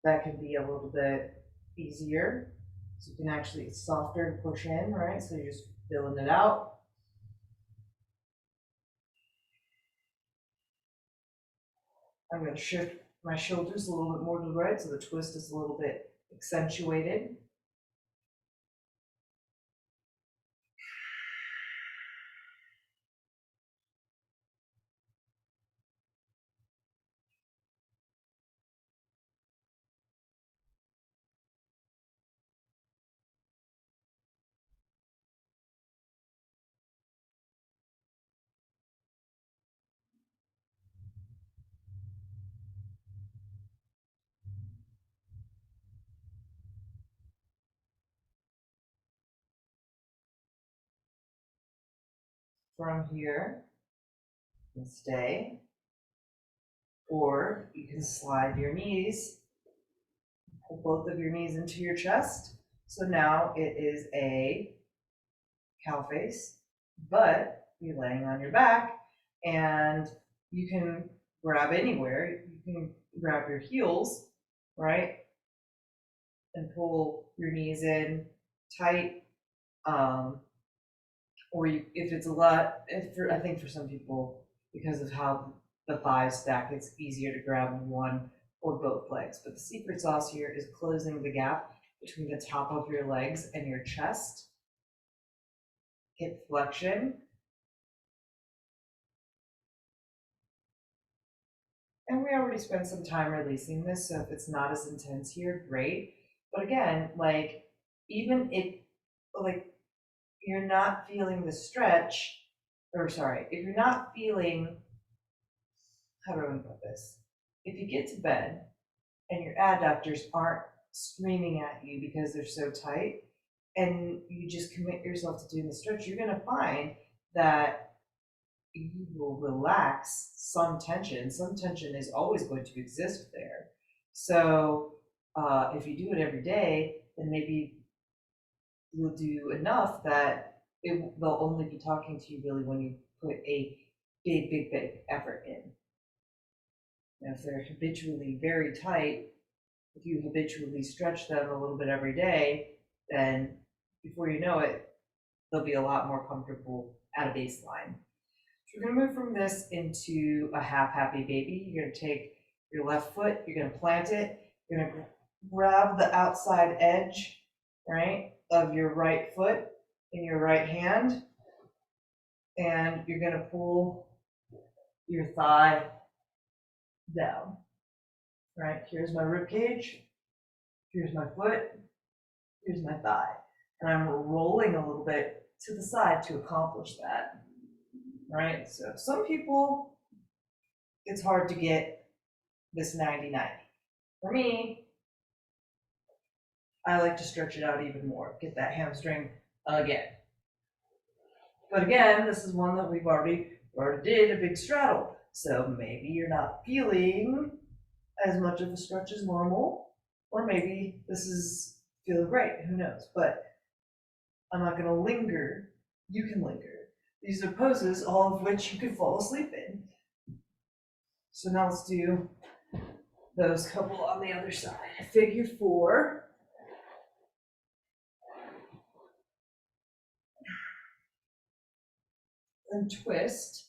That can be a little bit easier. So you can actually, it's softer to push in, right? So you're just filling it out. I'm going to shift my shoulders a little bit more to the right so the twist is a little bit accentuated. From here, you can stay, or you can slide your knees, pull both of your knees into your chest. So now it is a cow face, but you're laying on your back and you can grab anywhere. You can grab your heels, right? And pull your knees in tight. Or you, if it's a lot, I think for some people, because of how the thighs stack, it's easier to grab one or both legs. But the secret sauce here is closing the gap between the top of your legs and your chest. Hip flexion. And we already spent some time releasing this, so if it's not as intense here, great. But again, like, even if, like, you're not feeling the stretch, or sorry, if you're not feeling, how do I put this? If you get to bed and your adductors aren't screaming at you because they're so tight, and you just commit yourself to doing the stretch, you're gonna find that you will relax some tension. Some tension is always going to exist there. So if you do it every day, then maybe you'll do enough that they'll only be talking to you really when you put a big effort in. Now, if they're habitually very tight, if you habitually stretch them a little bit every day, then before you know it, they'll be a lot more comfortable at a baseline. So we're gonna move from this into a half happy baby. You're gonna take your left foot, you're gonna plant it, you're gonna grab the outside edge, right, of your right foot in your right hand, and you're gonna pull your thigh down, right? Here's my rib cage, here's my foot, here's my thigh. And I'm rolling a little bit to the side to accomplish that, right? So some people, it's hard to get this 90-90. For me, I like to stretch it out even more, get that hamstring again. But again, this is one that we already did a big straddle. So maybe you're not feeling as much of a stretch as normal, or maybe this is feeling great, who knows? But I'm not gonna linger, you can linger. These are poses, all of which you can fall asleep in. So now let's do those couple on the other side. Figure 4. And twist.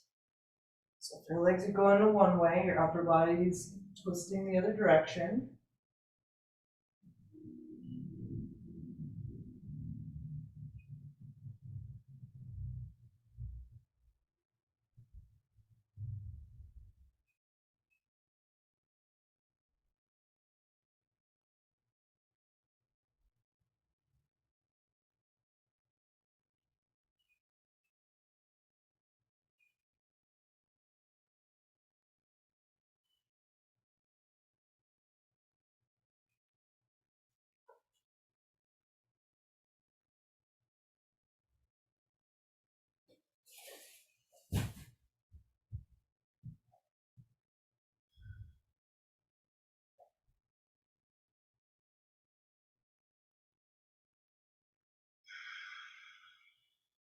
So if your legs are going in one way, your upper body is twisting the other direction.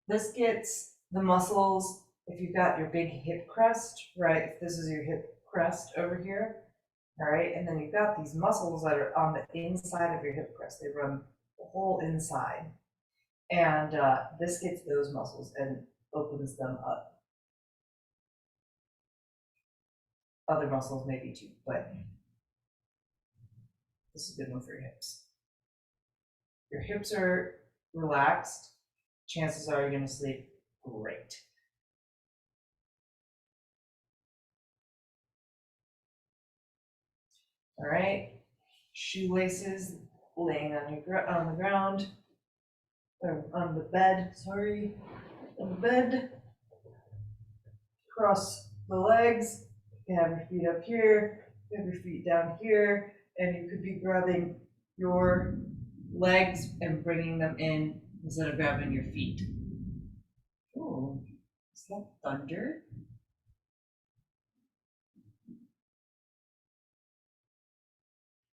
This gets the muscles, if you've got your big hip crest, right? If this is your hip crest over here, all right? And then you've got these muscles that are on the inside of your hip crest. They run the whole inside. And this gets those muscles and opens them up. Other muscles maybe too, but this is a good one for your hips. Your hips are relaxed, chances are you're going to sleep great. All right, shoelaces laying on the ground, or on the bed, sorry, on the bed. Cross the legs, you have your feet up here, you have your feet down here, and you could be grabbing your legs and bringing them in instead of grabbing your feet. Oh, is that thunder?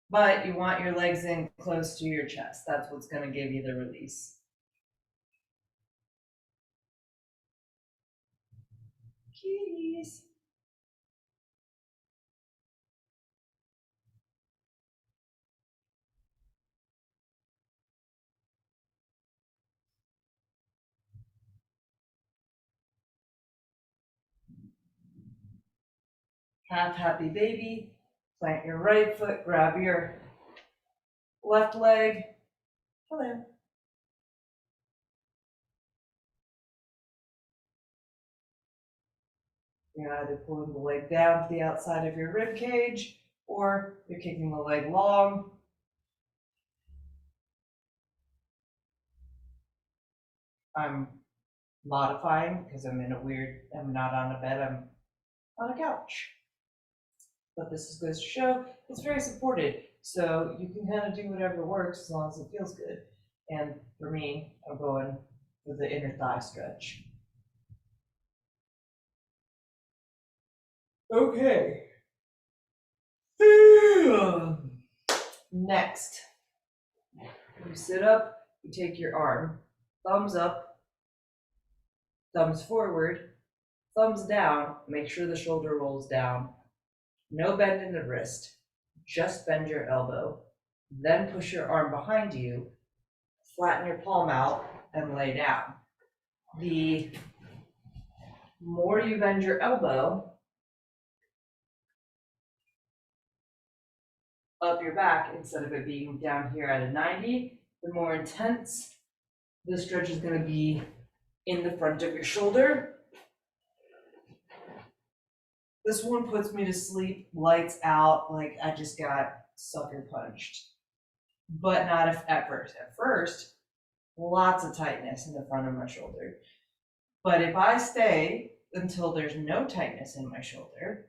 But you want your legs in close to your chest. That's what's going to give you the release. Kitties. Half happy baby. Plant your right foot, grab your left leg. Hello. You're either pulling the leg down to the outside of your rib cage, or you're kicking the leg long. I'm modifying because I'm not on a bed, I'm on a couch. But this goes to show it's very supported. So you can kind of do whatever works as long as it feels good. And for me, I'm going with the inner thigh stretch. Okay. Next, you sit up, you take your arm, thumbs up, thumbs forward, thumbs down, make sure the shoulder rolls down. No bend in the wrist, just bend your elbow. Then push your arm behind you, flatten your palm out, and lay down. The more you bend your elbow up your back, instead of it being down here at a 90, the more intense the stretch is going to be in the front of your shoulder. This one puts me to sleep, lights out, like I just got sucker punched. But not at first. At first, lots of tightness in the front of my shoulder. But if I stay until there's no tightness in my shoulder,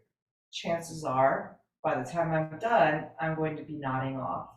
chances are, by the time I'm done, I'm going to be nodding off.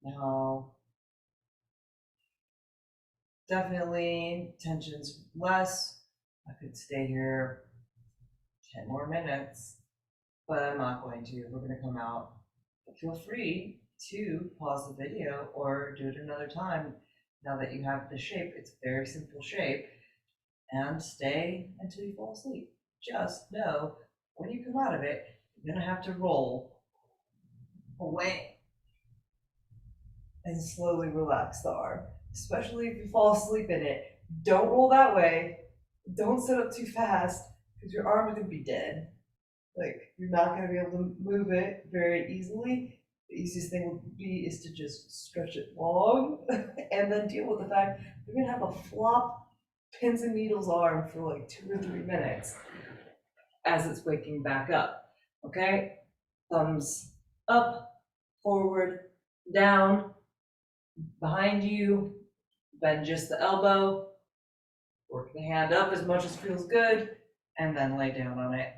Now, definitely tension's less. I could stay here 10 more minutes. but I'm not going to. We're going to come out. But feel free to pause the video or do it another time. Now that you have the shape, it's a very simple shape, and stay until you fall asleep. Just know when you come out of it, you're going to have to roll away and slowly relax the arm, especially if you fall asleep in it. Don't roll that way. Don't sit up too fast because your arm is going to be dead. Like, you're not going to be able to move it very easily. The easiest thing would be is to just stretch it long and then deal with the fact you're going to have a flop pins and needles arm for like 2 or 3 minutes as it's waking back up. Okay? Thumbs up, forward, down, behind you, bend just the elbow, work the hand up as much as feels good, and then lay down on it.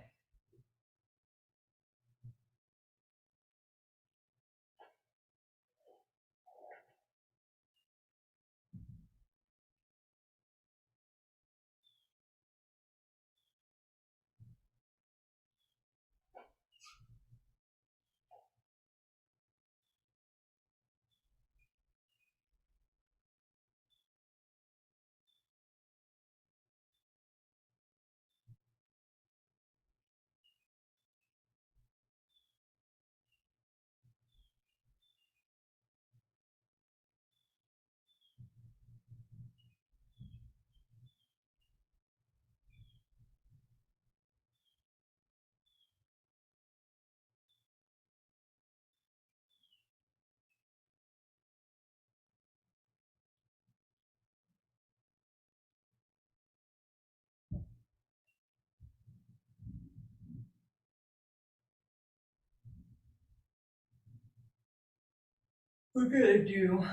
We're gonna do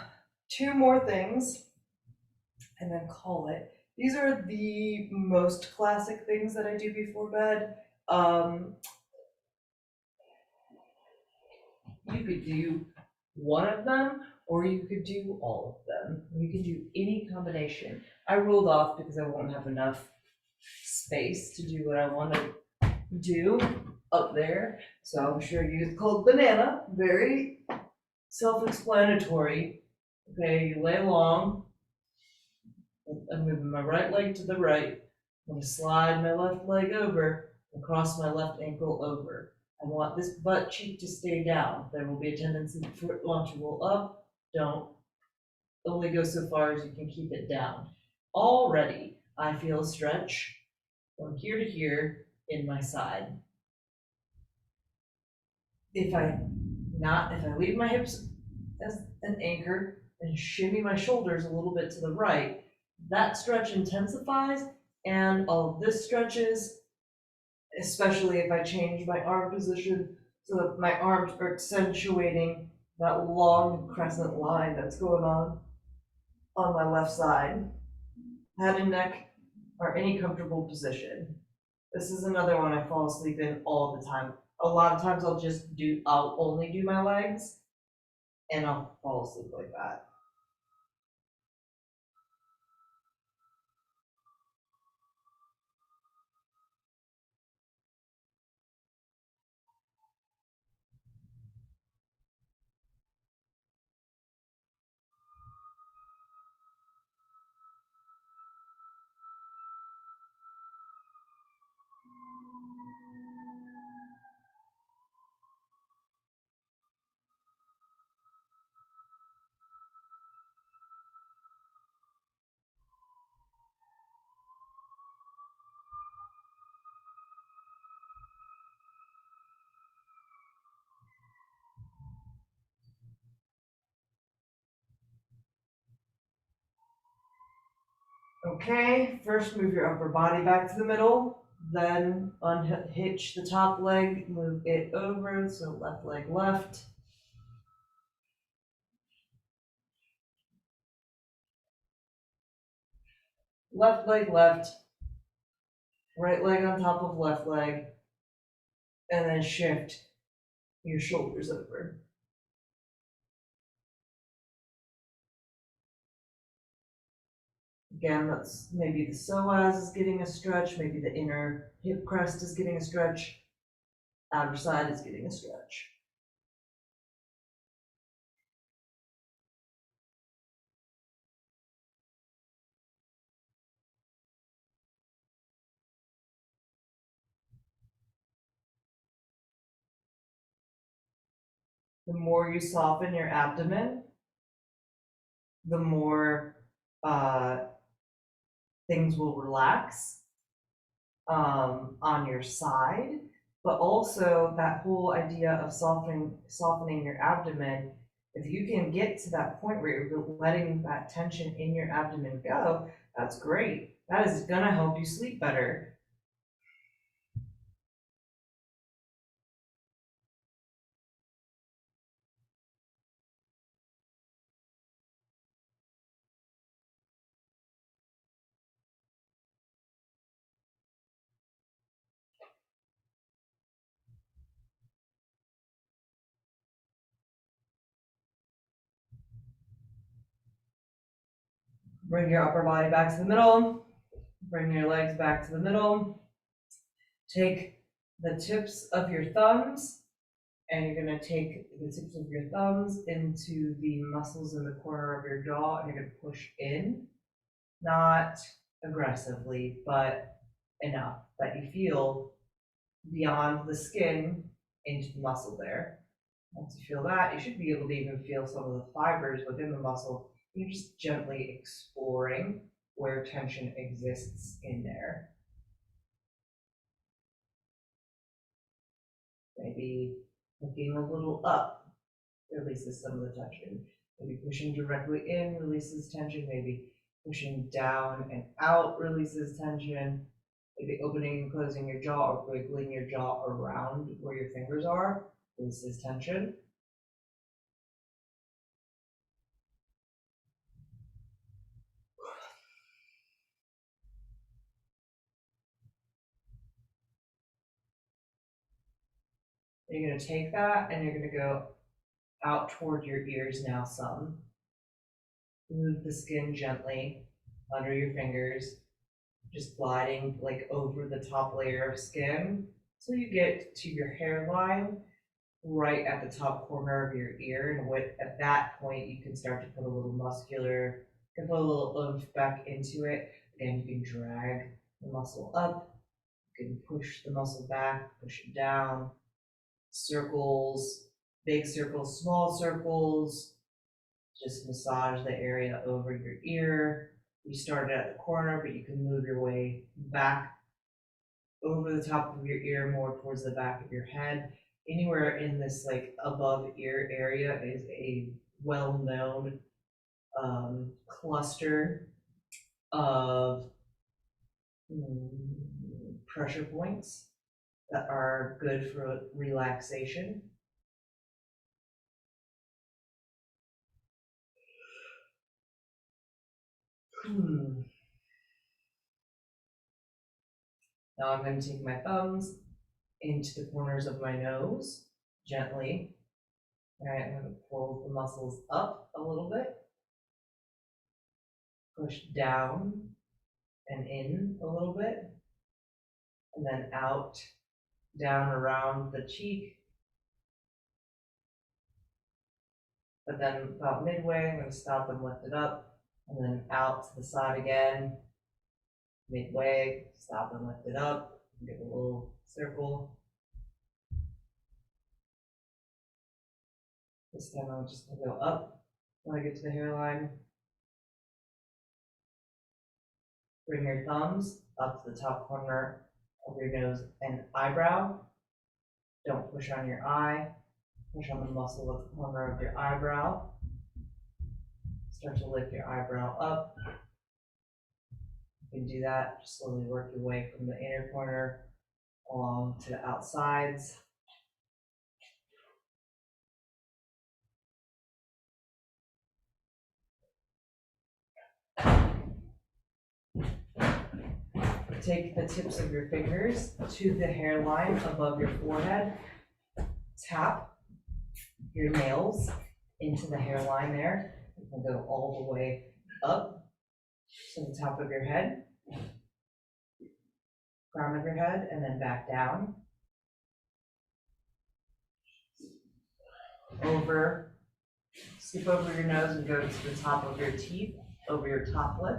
2 more things and then call it. These are the most classic things that I do before bed. You could do one of them, or you could do all of them. You can do any combination. I ruled off because I won't have enough space to do what I want to do up there. So I'm sure you called banana. Very self-explanatory. Okay, you lay along. I'm moving my right leg to the right. I'm gonna slide my left leg over and cross my left ankle over. I want this butt cheek to stay down. There will be a tendency for it want to roll up. Don't. Only go so far as you can keep it down. Already, I feel a stretch from here to here in my side. If I leave my hips as an anchor and shimmy my shoulders a little bit to the right, that stretch intensifies, and all of this stretches, especially if I change my arm position so that my arms are accentuating that long crescent line that's going on my left side. Head and neck are any comfortable position. This is another one I fall asleep in all the time. A lot of times I'll only do my legs and I'll fall asleep like that. Okay, first move your upper body back to the middle, then unhitch the top leg, move it over, so left leg left. Left leg left, right leg on top of left leg, and then shift your shoulders over. Again, that's maybe the psoas is getting a stretch, maybe the inner hip crest is getting a stretch. Outer side is getting a stretch. The more you soften your abdomen, the more things will relax on your side, but also that whole idea of softening your abdomen. If you can get to that point where you're letting that tension in your abdomen go, that's great. That is gonna help you sleep better. Bring your upper body back to the middle. Bring your legs back to the middle. Take the tips of your thumbs, and you're gonna take the tips of your thumbs into the muscles in the corner of your jaw, and you're gonna push in, not aggressively, but enough that you feel beyond the skin into the muscle there. Once you feel that, you should be able to even feel some of the fibers within the muscle. You're just gently exploring where tension exists in there. Maybe looking a little up releases some of the tension. Maybe pushing directly in releases tension. Maybe pushing down and out releases tension. Maybe opening and closing your jaw or wiggling your jaw around where your fingers are releases tension. You're going to take that and you're going to go out toward your ears now some. Move the skin gently under your fingers, just gliding like over the top layer of skin so you get to your hairline right at the top corner of your ear. And at that point, you can start to put a little put a little oomph back into it. Again, you can drag the muscle up, you can push the muscle back, push it down. Circles, big circles, small circles, just massage the area over your ear. You started at the corner, but you can move your way back over the top of your ear, more towards the back of your head. Anywhere in this like above ear area is a well-known cluster of pressure points that are good for relaxation. Now I'm going to take my thumbs into the corners of my nose, gently. All right, I'm going to pull the muscles up a little bit, push down and in a little bit, and then out, down around the cheek. But then about midway, I'm going to stop and lift it up, and then out to the side again. Midway, stop and lift it up, give a little circle. This time I'm just going to go up when I get to the hairline. Bring your thumbs up to the top corner of your nose and eyebrow. Don't push on your eye. Push on the muscle at the corner of your eyebrow. Start to lift your eyebrow up. You can do that. Just slowly work your way from the inner corner along to the outsides. Take the tips of your fingers to the hairline above your forehead. Tap your nails into the hairline there. You can go all the way up to the top of your head, crown of your head, and then back down. over, scoop over your nose and go to the top of your teeth, over your top lip.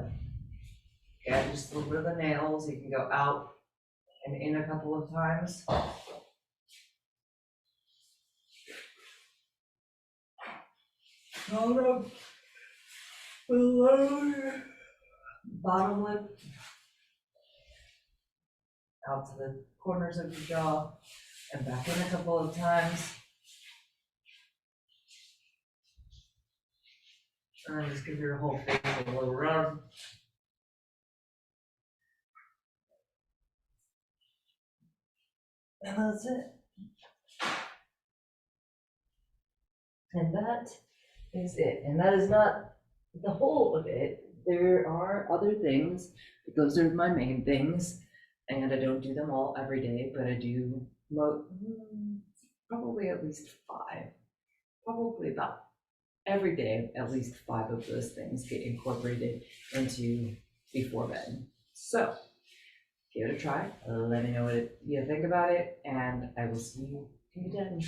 Okay, just over the nails. You can go out and in a couple of times. Bottom, below, bottom lip, out to the corners of your jaw, and back in a couple of times. And then just give your whole face a little rub. And that's it. And that is it. And that is not the whole of it. There are other things, but those are my main things. And I don't do them all every day, but I do probably at least 5. Probably about every day, at least 5 of those things get incorporated into before bed. So give it a try. Let me know what you think about it, and I will see you in the den.